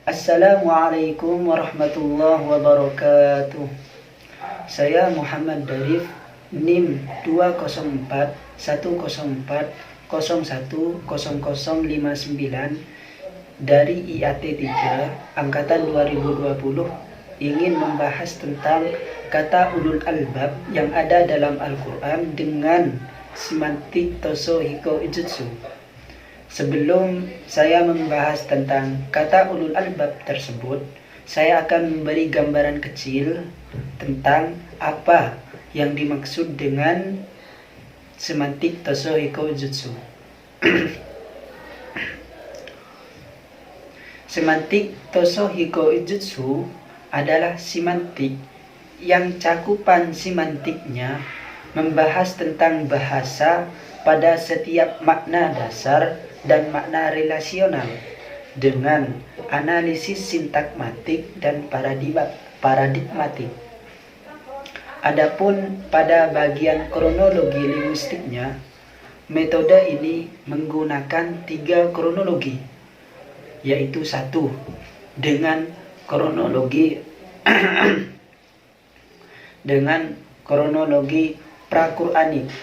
Assalamualaikum warahmatullahi wabarakatuh. Saya Muhammad Darif, NIM 20410401059 dari IAT 3 Angkatan 2020, ingin membahas tentang kata ulul albab yang ada dalam Al-Quran dengan semantik Toso Hiko Ijutsu. Sebelum saya membahas tentang kata ulul albab tersebut, saya akan memberi gambaran kecil tentang apa yang dimaksud dengan semantik Toso Hiko Ijutsu. Semantik Toso Hiko Ijutsu adalah semantik yang cakupan semantiknya membahas tentang bahasa pada setiap makna dasar dan makna relasional dengan analisis sintakmatik dan paradigmatik. Adapun pada bagian kronologi linguistiknya, metode ini menggunakan 3 kronologi, yaitu 1 dengan kronologi pra-Qur'anik,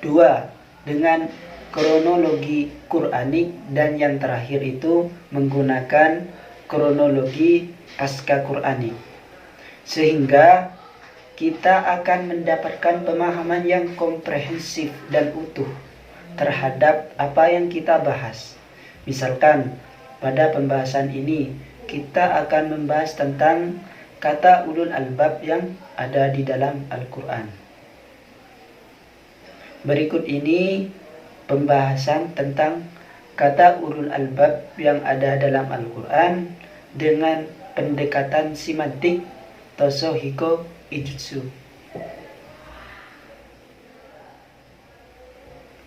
2 dengan kronologi Qur'anik, dan yang terakhir itu menggunakan kronologi pasca Qur'anik. Sehingga kita akan mendapatkan pemahaman yang komprehensif dan utuh terhadap apa yang kita bahas. Misalkan pada pembahasan ini kita akan membahas tentang kata ulul albab yang ada di dalam Al-Quran. Berikut ini pembahasan tentang kata ulul albab yang ada dalam Al-Quran dengan pendekatan semantik Toso Hiko Ijutsu.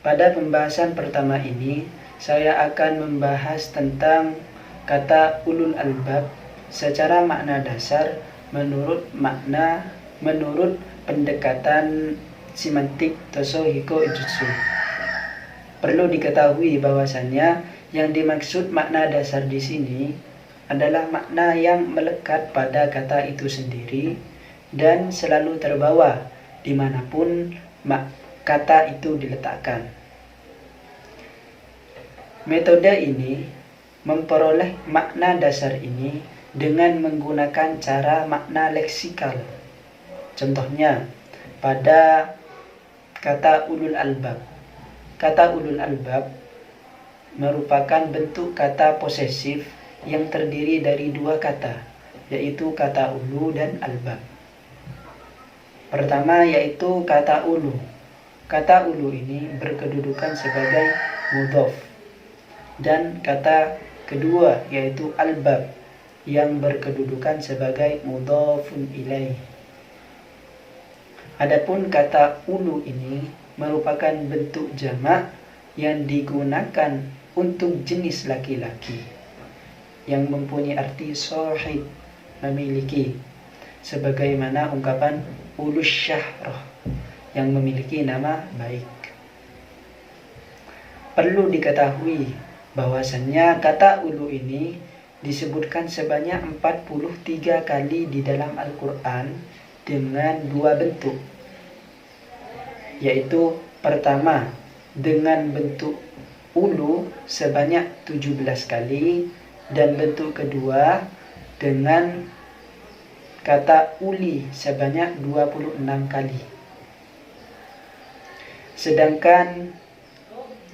Pada pembahasan pertama ini, saya akan membahas tentang kata ulul albab secara makna dasar menurut pendekatan semantik Toso Hiko Ijutsu. Perlu diketahui bahwasannya yang dimaksud makna dasar di sini adalah makna yang melekat pada kata itu sendiri dan selalu terbawa dimanapun kata itu diletakkan. Metode ini memperoleh makna dasar ini dengan menggunakan cara makna leksikal. Contohnya, pada kata ulul albab. Kata ulul albab merupakan bentuk kata posesif yang terdiri dari 2 kata, yaitu kata ulu dan albab. Pertama yaitu kata ulu. Kata ulu ini berkedudukan sebagai mudhof. Dan kata kedua yaitu albab yang berkedudukan sebagai mudhofun ilaih. Adapun kata ulu ini merupakan bentuk jamak yang digunakan untuk jenis laki-laki yang mempunyai arti sahib, memiliki, sebagaimana ungkapan ulus syahrah yang memiliki nama baik. Perlu diketahui bahwasannya kata ulu ini disebutkan sebanyak 43 kali di dalam Al-Quran dengan 2 bentuk, yaitu pertama dengan bentuk ulu sebanyak 17 kali dan bentuk kedua dengan kata uli sebanyak 26 kali. Sedangkan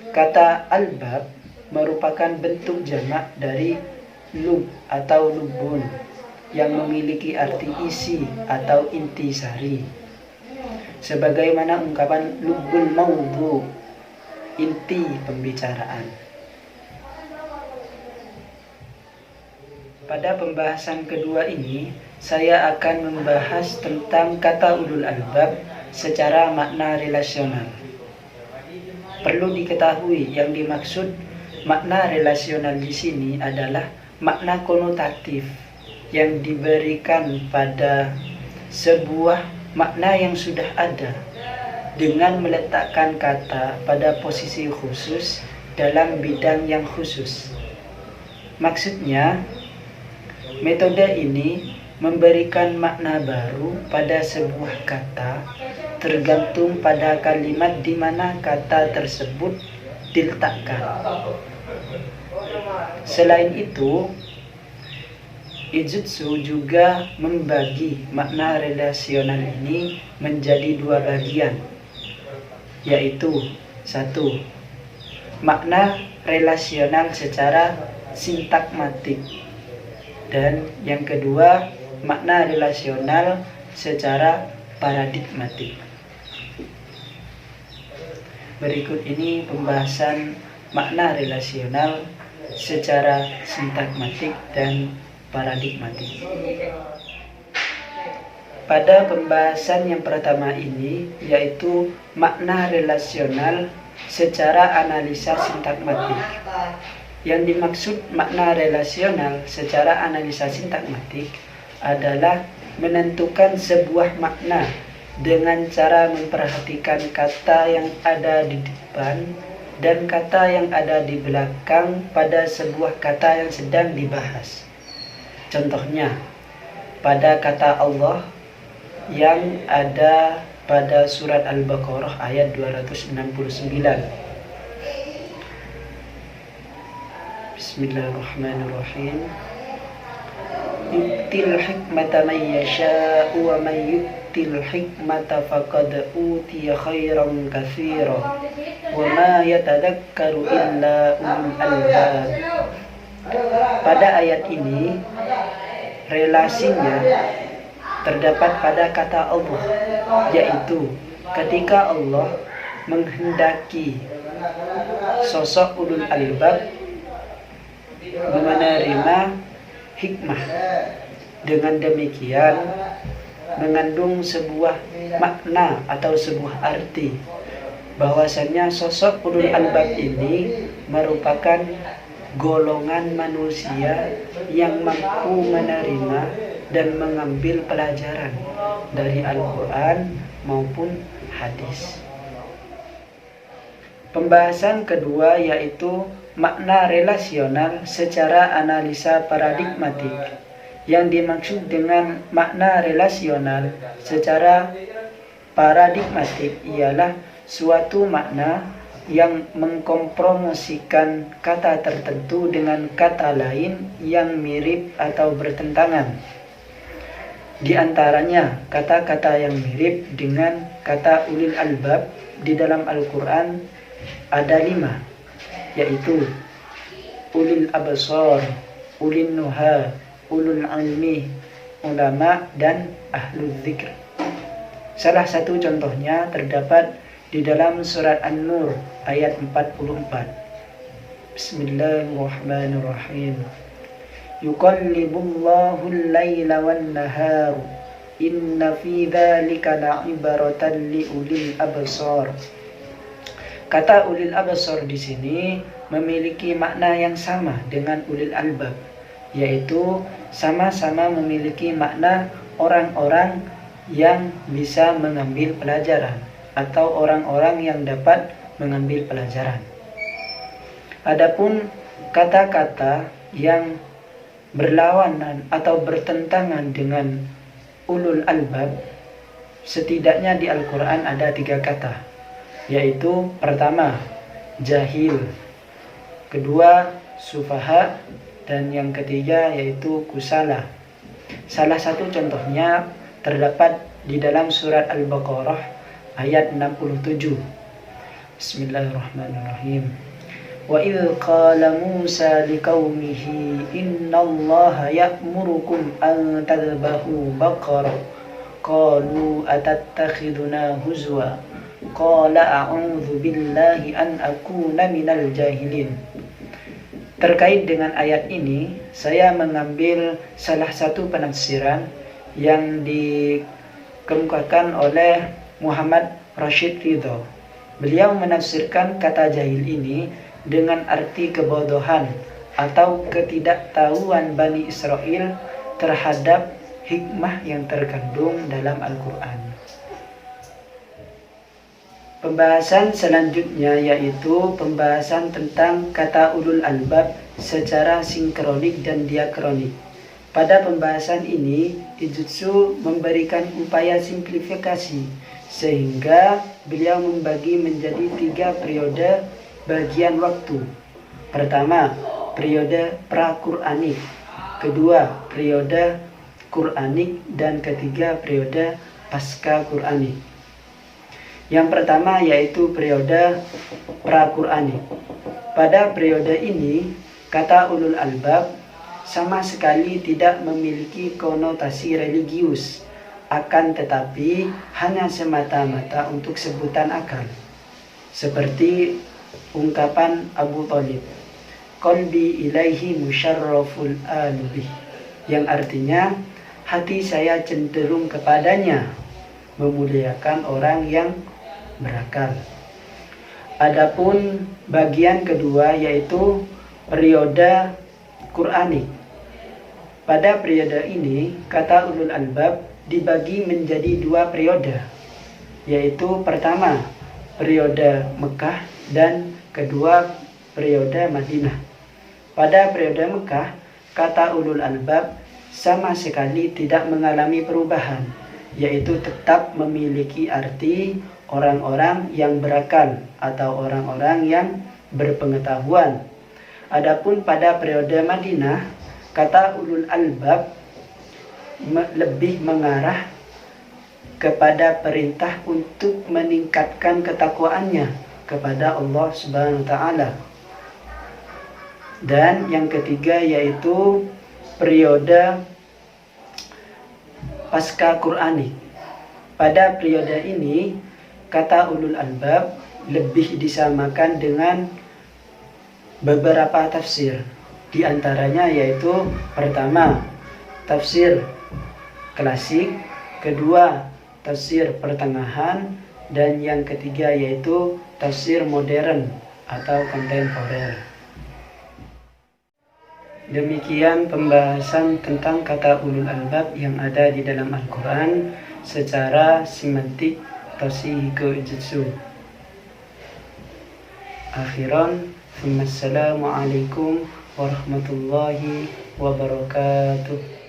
kata albab merupakan bentuk jamak dari lub atau lubun yang memiliki arti isi atau intisari, sebagaimana ungkapan lubbul maudhu, inti pembicaraan. Pada pembahasan kedua ini, saya akan membahas tentang kata ulul albab secara makna relasional. Perlu diketahui yang dimaksud makna relasional di sini adalah makna konotatif yang diberikan pada sebuah makna yang sudah ada dengan meletakkan kata pada posisi khusus dalam bidang yang khusus. Maksudnya, Metode ini memberikan makna baru pada sebuah kata tergantung pada kalimat di mana kata tersebut diletakkan. Selain itu, Ijutsu juga membagi makna relasional ini menjadi dua bagian, yaitu satu, makna relasional secara sintakmatik, dan yang kedua, makna relasional secara paradigmatik. Berikut ini pembahasan makna relasional secara sintakmatik dan paradigmatik. Pada pembahasan yang pertama ini, yaitu makna relasional secara analisa sintakmatik. Yang dimaksud makna relasional secara analisa sintakmatik adalah menentukan sebuah makna dengan cara memperhatikan kata yang ada di depan dan kata yang ada di belakang pada sebuah kata yang sedang dibahas. Contohnya, pada kata Allah yang ada pada surat Al-Baqarah ayat 269. Bismillahirrahmanirrahim. Yu'til hikmata man yasha'u wa man yu'til hikmata faqad utiya khairan katsira wa ma yatadakkaru illa ulul albab. Pada ayat ini, relasinya terdapat pada kata Allah, yaitu ketika Allah menghendaki sosok ulul albab menerima hikmah. Dengan demikian mengandung sebuah makna atau sebuah arti bahwasannya sosok ulul albab ini merupakan golongan manusia yang mampu menerima dan mengambil pelajaran dari Al-Quran maupun hadis. Pembahasan kedua yaitu makna relasional secara analisa paradigmatik. Yang dimaksud dengan makna relasional secara paradigmatik ialah suatu makna yang mengkompromosikan kata tertentu dengan kata lain yang mirip atau bertentangan. Di antaranya kata-kata yang mirip dengan kata ulil albab di dalam Al-Quran ada 5, yaitu ulil absar, ulil nuha, ulul ilmi, ulama, dan ahlul dzikr. Salah satu contohnya terdapat di dalam surat An-Nur ayat 44. Bismillahirrahmanirrahim. Yuqallibullahu al-laila wan-nahar. Inna fi dzalika la'ibratan liulil absar. Kata ulil absar di sini memiliki makna yang sama dengan ulil albab, yaitu sama-sama memiliki makna orang-orang yang bisa mengambil pelajaran atau orang-orang yang dapat mengambil pelajaran. Adapun kata-kata yang berlawanan atau bertentangan dengan ulul albab, setidaknya di Al-Quran ada 3 kata, yaitu pertama, jahil, kedua, sufaha, dan yang ketiga yaitu kusala. Salah satu contohnya terdapat di dalam surat Al-Baqarah ayat 67. Bismillahirrahmanirrahim. Wa idh qala Musa liqaumihi innallaha ya'murukum an tadhbahu baqarah qalu atattakhiduna huzwa qala a'udzu billahi an akuna minal jahilin. Terkait dengan ayat ini, saya mengambil salah satu penafsiran yang dikemukakan oleh Muhammad Rashid Ridho. Beliau menafsirkan kata jahil ini dengan arti kebodohan atau ketidaktahuan Bani Israel terhadap hikmah yang terkandung dalam Al-Quran. Pembahasan selanjutnya yaitu pembahasan tentang kata ulul albab secara sinkronik dan diakronik. Pada pembahasan ini, Ijutsu memberikan upaya simplifikasi sehingga beliau membagi menjadi 3 periode bagian waktu. Pertama, periode pra-Qur'anik. Kedua, periode Qur'anik. Dan ketiga, periode pasca-Qur'anik. Yang pertama yaitu periode pra-Qur'anik. Pada periode ini, kata ulul albab sama sekali tidak memiliki konotasi religius, akan tetapi hanya semata-mata untuk sebutan akal. Seperti ungkapan Abu Thalib, "Qalbi ilaihi musyarraful alubih", yang artinya hati saya cenderung kepadanya, memuliakan orang yang berakal. Adapun bagian kedua yaitu periode Qur'anik. Pada periode ini, kata ulul albab dibagi menjadi 2 periode, yaitu pertama periode Mekah dan kedua periode Madinah. Pada periode Mekah, kata ulul albab sama sekali tidak mengalami perubahan, yaitu tetap memiliki arti orang-orang yang berakal atau orang-orang yang berpengetahuan. Adapun pada periode Madinah, kata ulul albab lebih mengarah kepada perintah untuk meningkatkan ketakwaannya kepada Allah Subhanahu wa taala. Dan yang ketiga yaitu periode pasca Qur'anik. Pada periode ini, kata ulul albab lebih disamakan dengan beberapa tafsir. Di antaranya yaitu pertama, tafsir klasik, kedua, tafsir pertengahan, dan yang ketiga yaitu tafsir modern atau kontemporer. Demikian pembahasan tentang kata ulul albab yang ada di dalam Al-Quran secara semantik Toshihiko Ijutsu. Akhiran, Assalamualaikum warahmatullahi wabarakatuh.